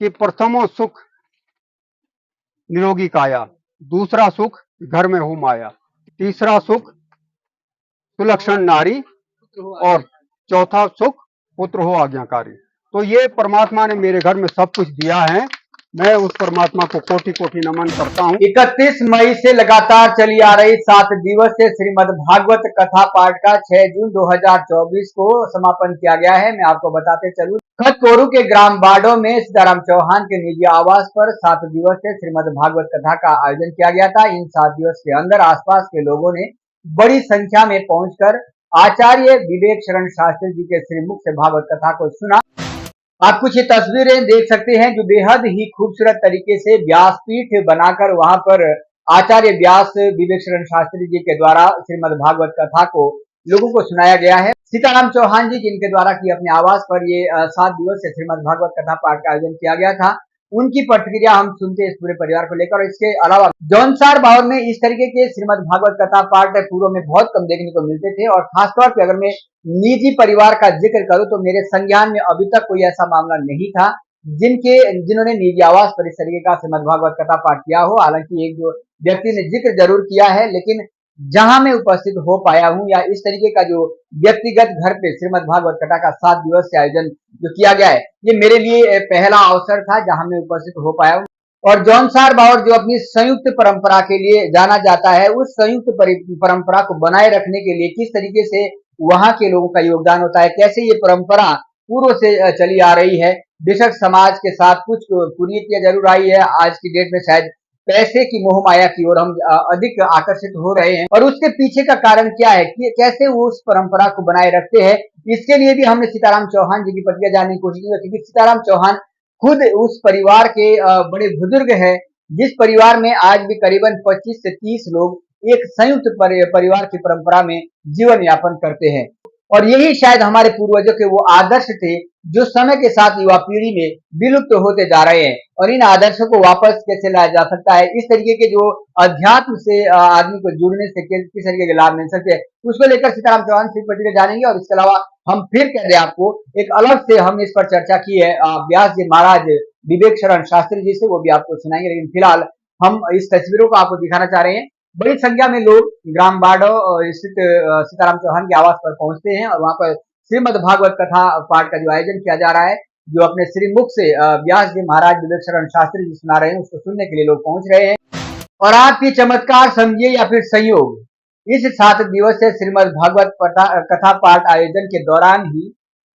कि प्रथमो सुख निरोगी काया, दूसरा सुख घर में हो माया, तीसरा सुख सुलक्षण नारी और चौथा सुख पुत्र हो आज्ञाकारी। तो ये परमात्मा ने मेरे घर में सब कुछ दिया है। मैं उस परमात्मा को कोटि कोटि नमन करता हूँ। 31 मई से लगातार चली आ रही 7 दिवसीय श्रीमद् भागवत कथा पाठ का 6 जून 2024 को समापन किया गया है। मैं आपको बताते चलूं, खतकोरू के ग्राम बाडो में सीताराम चौहान के निजी आवास पर 7 दिवसीय श्रीमद् भागवत कथा का आयोजन किया गया था। इन 7 दिवस के अंदर आसपास के लोगों ने बड़ी संख्या में पहुंचकर आचार्य विवेक शरण शास्त्री जी के श्रीमुख से भागवत कथा को सुना। आप कुछ तस्वीरें देख सकते हैं जो बेहद ही खूबसूरत तरीके से व्यासपीठ बनाकर वहां पर आचार्य व्यास विवेक शरण शास्त्री जी के द्वारा श्रीमद् भागवत कथा को लोगों को सुनाया गया है। सीताराम चौहान जी जिनके द्वारा की अपने आवास पर ये 7 दिवसीय श्रीमद् भागवत कथा पाठ का आयोजन किया गया था, उनकी प्रतिक्रिया हम सुनते हैं इस पूरे परिवार को लेकर। और इसके अलावा जौनसार बावर में इस तरीके के श्रीमद् भागवत कथा पाठ पूर्व में बहुत कम देखने को मिलते थे। और खासतौर पर अगर मैं निजी परिवार का जिक्र करूं तो मेरे संज्ञान में अभी तक कोई ऐसा मामला नहीं था जिन्होंने निजी आवास पर इस तरीके का श्रीमद् भागवत कथा पाठ किया हो। हालांकि एक दो व्यक्ति ने जिक्र जरूर किया है, लेकिन जहां मैं उपस्थित हो पाया हूं या इस तरीके का जो व्यक्तिगत घर पे श्रीमद् भागवत कथा का 7 दिवसीय आयोजन जो किया गया है, ये मेरे लिए पहला अवसर था जहां मैं उपस्थित हो पाया हूं। और जौनसार बावर जो अपनी संयुक्त परंपरा के लिए जाना जाता है, उस संयुक्त परंपरा को बनाए रखने के लिए किस तरीके से वहां के लोगों का योगदान होता है, कैसे ये परंपरा पूर्व से चली आ रही है। बेशक समाज के साथ कुछ कुरीतियां जरूर आई है, आज की डेट में शायद पैसे की मोह माया की ओर हम अधिक आकर्षित हो रहे हैं। और उसके पीछे का कारण क्या है कि कैसे वो उस परंपरा को बनाए रखते हैं, इसके लिए भी हमने सीताराम चौहान जी की प्रतिक्रिया जानने की कोशिश की, क्योंकि सीताराम चौहान खुद उस परिवार के बड़े बुजुर्ग हैं जिस परिवार में आज भी करीबन 25 से 30 लोग एक संयुक्त परिवार की परंपरा में जीवन यापन करते हैं। और यही शायद हमारे पूर्वजों के वो आदर्श थे जो समय के साथ युवा पीढ़ी में विलुप्त होते जा रहे हैं। और इन आदर्शों को वापस कैसे लाया जा सकता है, इस तरीके के जो अध्यात्म से आदमी को जुड़ने से किस तरीके के लाभ मिल सकते हैं, उसको लेकर सीताराम चौहान से प्रतिक्रिया जानेंगे। और इसके अलावा हम फिर कह रहे हैं आपको एक अलग से हमने इस पर चर्चा की है व्यास जी महाराज विवेक शरण शास्त्री जी से, वो भी आपको सुनाएंगे। लेकिन फिलहाल हम इस तस्वीरों को आपको दिखाना चाह रहे हैं। बड़ी संख्या में लोग ग्राम बाडो स्थित सीताराम चौहान के आवास पर पहुंचते हैं और वहां पर श्रीमद् भागवत कथा पाठ का जो आयोजन किया जा रहा है, जो अपने श्रीमुख से व्यास जी महाराज विवेक शरण शास्त्री जी सुना रहे हैं, उसको सुनने के लिए लोग पहुंच रहे हैं। और आप ये चमत्कार समझिए या फिर संयोग, इस 7 दिवसीय श्रीमद् भागवत कथा पाठ आयोजन के दौरान ही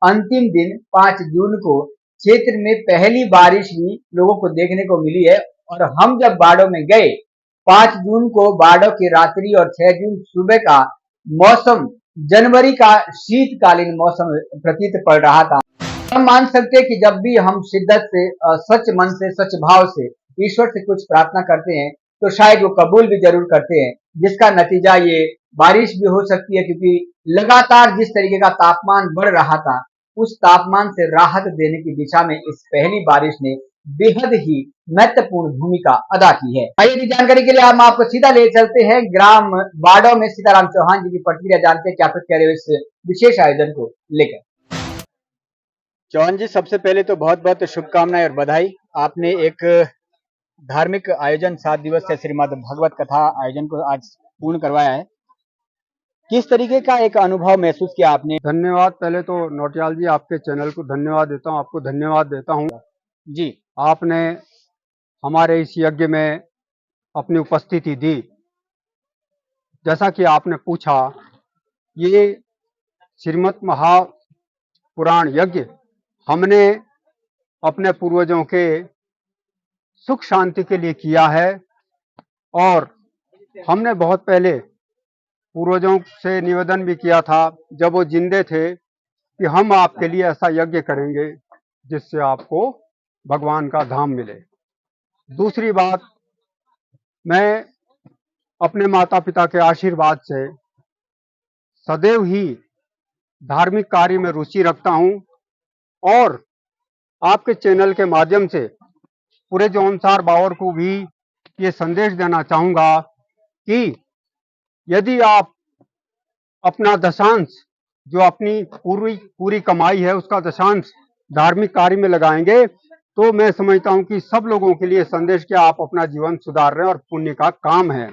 अंतिम दिन 5 जून को क्षेत्र में पहली बारिश भी लोगों को देखने को मिली है। और हम जब बाडो में गए 5 जून को बाडो की रात्रि और 6 जून सुबह का मौसम जनवरी का शीतकालीन मौसम प्रतीत पड़ रहा था। हम मान सकते हैं कि जब भी हम शिद्दत से सच मन से सच भाव से ईश्वर से कुछ प्रार्थना करते हैं तो शायद वो कबूल भी जरूर करते हैं, जिसका नतीजा ये बारिश भी हो सकती है। क्योंकि लगातार जिस तरीके का तापमान बढ़ रहा था, उस तापमान से राहत देने की दिशा में इस पहली बारिश ने बेहद ही महत्वपूर्ण भूमिका अदा की है। आइए जानकारी के लिए हम आपको सीधा ले चलते हैं ग्राम बाडो में सीताराम चौहान जी की प्रतिक्रिया जानते हैं क्या कुछ कह रहे हो इस विशेष आयोजन को लेकर। चौहान जी, सबसे पहले तो बहुत बहुत शुभकामनाएं और बधाई। आपने एक धार्मिक आयोजन 7 दिवसीय श्रीमद् भागवत कथा आयोजन को आज पूर्ण करवाया है। किस तरीके का एक अनुभव महसूस किया आपने? धन्यवाद। पहले तो नौटियाल जी आपके चैनल को धन्यवाद देता हूँ, आपको धन्यवाद देता हूँ जी। आपने हमारे इस यज्ञ में अपनी उपस्थिति दी। जैसा कि आपने पूछा, ये श्रीमद् महापुराण यज्ञ हमने अपने पूर्वजों के सुख शांति के लिए किया है। और हमने बहुत पहले पूर्वजों से निवेदन भी किया था जब वो जिंदे थे कि हम आपके लिए ऐसा यज्ञ करेंगे जिससे आपको भगवान का धाम मिले। दूसरी बात, मैं अपने माता पिता के आशीर्वाद से सदैव ही धार्मिक कार्य में रुचि रखता हूं और आपके चैनल के माध्यम से पूरे जौनसार बावर को भी ये संदेश देना चाहूंगा कि यदि आप अपना दशांश, जो अपनी पूरी कमाई है उसका दशांश धार्मिक कार्य में लगाएंगे तो मैं समझता हूं कि सब लोगों के लिए संदेश क्या आप अपना जीवन सुधार रहे हैं और पुण्य का काम है।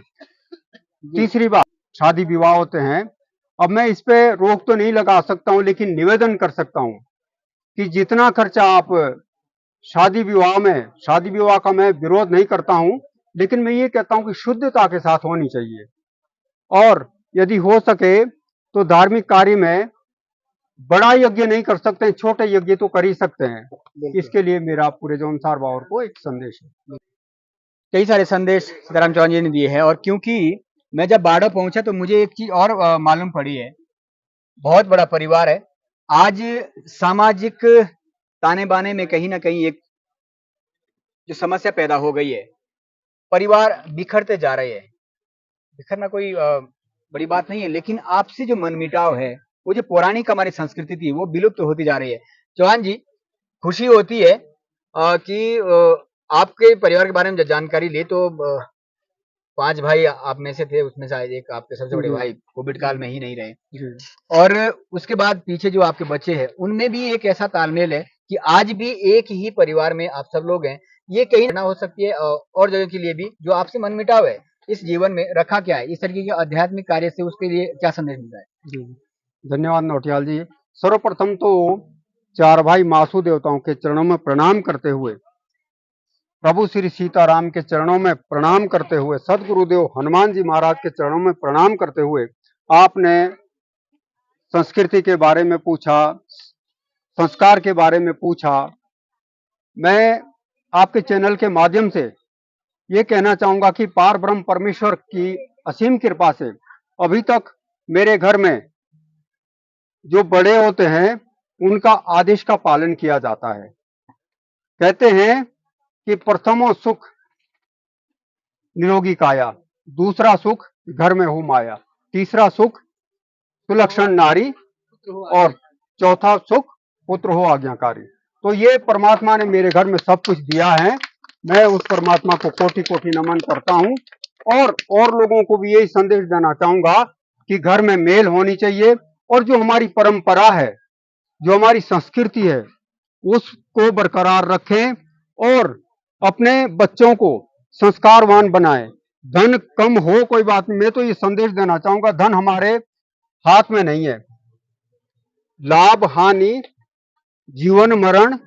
तीसरी बात, शादी विवाह होते हैं। अब मैं इस पे रोक तो नहीं लगा सकता हूं, लेकिन निवेदन कर सकता हूं कि जितना खर्चा आप शादी विवाह का मैं विरोध नहीं करता हूं, लेकिन मैं ये कहता हूं कि शुद्धता के साथ होनी चाहिए। और यदि हो सके तो धार्मिक कार्य में बड़ा यज्ञ नहीं कर सकते हैं, छोटे यज्ञ तो कर ही सकते हैं। इसके लिए मेरा पूरे जौनसार बावर को एक संदेश है। कई सारे संदेश सीताराम चौहान जी ने दिए हैं, और क्योंकि मैं जब बाड़ा पहुंचा तो मुझे एक चीज और मालूम पड़ी है। बहुत बड़ा परिवार है। आज सामाजिक ताने बाने में कहीं ना कहीं एक जो समस्या पैदा हो गई है, परिवार बिखरते जा रहे हैं। बिखरना कोई बड़ी बात नहीं है, लेकिन आपसी जो मनमुटाव है, वो जो पौराणिक हमारी संस्कृति थी, वो विलुप्त होती जा रही है। चौहान जी, खुशी होती है कि आपके परिवार के बारे में जब जानकारी ली तो 5 भाई आप में से थे, उसमें शायद एक आपके सबसे बड़े भाई कोविड काल में ही नहीं रहे, और उसके बाद पीछे जो आपके बच्चे हैं उनमें भी एक ऐसा तालमेल है कि आज भी एक ही परिवार में आप सब लोग हैं। ये कहीं ना हो सकती है और जगह के लिए भी जो आपसे मनमुटाव है इस जीवन में रखा क्या है, इस तरीके के आध्यात्मिक कार्य से उसके लिए क्या संदेश मिलता है? जी, धन्यवाद नौटियाल जी। सर्वप्रथम तो 4 भाई मासू देवताओं के चरणों में प्रणाम करते हुए, प्रभु श्री सीताराम के चरणों में प्रणाम करते हुए, सदगुरुदेव हनुमान जी महाराज के चरणों में प्रणाम करते हुए, आपने संस्कृति के बारे में पूछा, संस्कार के बारे में पूछा। मैं आपके चैनल के माध्यम से ये कहना चाहूंगा कि पार ब्रह्म परमेश्वर की असीम कृपा से अभी तक मेरे घर में जो बड़े होते हैं उनका आदेश का पालन किया जाता है। कहते हैं कि प्रथमो सुख निरोगी काया, दूसरा सुख घर में हो माया, तीसरा सुख सुलक्षण नारी, और चौथा सुख पुत्र हो आज्ञाकारी। तो ये परमात्मा ने मेरे घर में सब कुछ दिया है। मैं उस परमात्मा को कोटि कोटि नमन करता हूँ, और लोगों को भी यही संदेश देना चाहूंगा कि घर में मेल होनी चाहिए, और जो हमारी परंपरा है, जो हमारी संस्कृति है, उसको बरकरार रखें और अपने बच्चों को संस्कारवान बनाएं। धन कम हो कोई बात नहीं, मैं तो ये संदेश देना चाहूंगा, धन हमारे हाथ में नहीं है। लाभ हानि, जीवन मरण,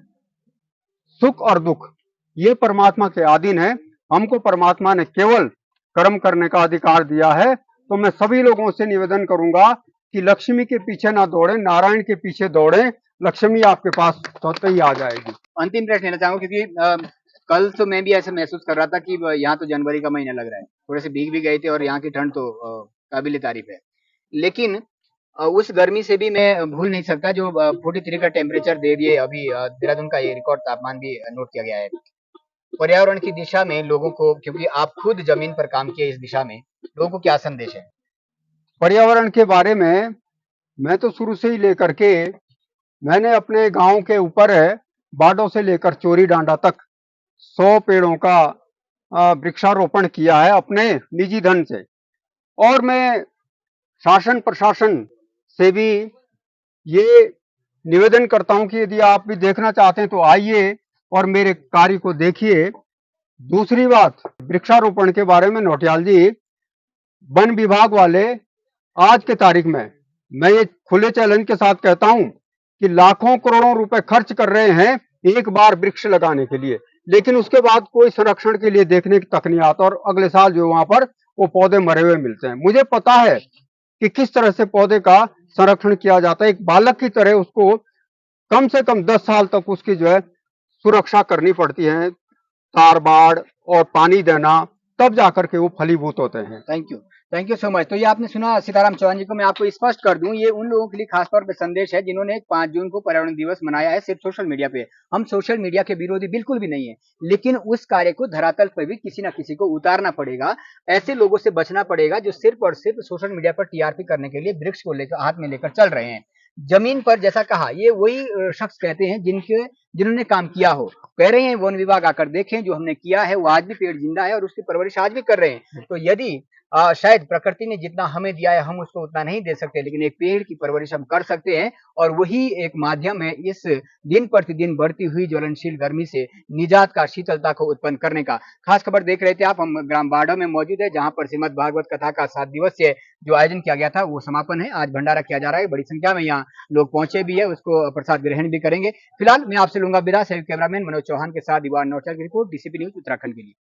सुख और दुख, ये परमात्मा के अधीन है। हमको परमात्मा ने केवल कर्म करने का अधिकार दिया है। तो मैं सभी लोगों से निवेदन करूंगा कि लक्ष्मी के पीछे ना दौड़े, नारायण के पीछे दौड़े, लक्ष्मी आपके पास स्वतः ही आ जाएगी। अंतिम प्रश्न लेना चाहूंगा, क्योंकि कल तो मैं भी ऐसा महसूस कर रहा था कि यहाँ तो जनवरी का महीना लग रहा है, थोड़े से भीग भी गए थे, और यहाँ की ठंड तो काबिल तारीफ है। लेकिन उस गर्मी से भी मैं भूल नहीं सकता जो 43 का टेम्परेचर दे दिए अभी देहरादून का, ये रिकॉर्ड तापमान भी नोट किया गया है। पर्यावरण की दिशा में लोगों को, क्योंकि आप खुद जमीन पर काम किए इस दिशा में, लोगों को क्या संदेश है? पर्यावरण के बारे में मैं तो शुरू से ही लेकर के, मैंने अपने गांव के ऊपर है बाडों से लेकर चोरी डांडा तक 100 पेड़ों का वृक्षारोपण किया है अपने निजी धन से। और मैं शासन प्रशासन से भी ये निवेदन करता हूं कि यदि आप भी देखना चाहते हैं तो आइए और मेरे कार्य को देखिए। दूसरी बात, वृक्षारोपण के बारे में नौटियाल जी, वन विभाग वाले आज के तारीख में, मैं ये खुले चैलेंज के साथ कहता हूं कि लाखों करोड़ों रुपए खर्च कर रहे हैं एक बार वृक्ष लगाने के लिए, लेकिन उसके बाद कोई संरक्षण के लिए देखने तक नहीं आता, और अगले साल जो वहां पर वो पौधे मरे हुए मिलते हैं। मुझे पता है कि किस तरह से पौधे का संरक्षण किया जाता है। एक बालक की तरह उसको कम से कम 10 साल तक उसकी जो है सुरक्षा करनी पड़ती है, तार बाड़ और पानी देना, तब जाकर के वो फलीभूत होते हैं। Thank you so much. तो ये आपने सुना सीताराम चौहान जी को। मैं आपको स्पष्ट कर दूं, ये उन लोगों के लिए खासतौर पे संदेश है जिन्होंने 5 जून को पर्यावरण दिवस मनाया है सिर्फ सोशल मीडिया पे। हम सोशल मीडिया के विरोधी बिल्कुल भी नहीं है, लेकिन उस कार्य को धरातल पर भी किसी ना किसी को उतारना पड़ेगा। ऐसे लोगों से बचना पड़ेगा जो सिर्फ और सिर्फ सोशल मीडिया पर टीआरपी करने के लिए वृक्ष को लेकर हाथ में लेकर चल रहे हैं। जमीन पर, जैसा कहा, ये वही शख्स कहते हैं जिनके जिन्होंने काम किया हो। कह रहे हैं वन विभाग आकर देखें, जो हमने किया है वो आज भी पेड़ जिंदा है और उसकी परवरिश आज भी कर रहे हैं। तो यदि शायद प्रकृति ने जितना हमें दिया है हम उसको उतना नहीं दे सकते, लेकिन एक पेड़ की परवरिश हम कर सकते हैं और वही एक माध्यम है इस दिन प्रतिदिन बढ़ती हुई ज्वलनशील गर्मी से निजात का, शीतलता को उत्पन्न करने का। खास खबर देख रहे थे आप, हम ग्राम बाड़ो में मौजूद है, जहां पर श्रीमद् भागवत कथा का 7 दिवसीय जो आयोजन किया गया था वो समापन है। आज भंडारा किया जा रहा है, बड़ी संख्या में यहाँ लोग पहुंचे भी है, उसको प्रसाद ग्रहण भी करेंगे। फिलहाल मैं आपसे लूंगा विदा। कैमरामैन मनोज चौहान के साथ दीवान नौचल की रिपोर्ट, डीसीपी न्यूज उत्तराखंड के लिए।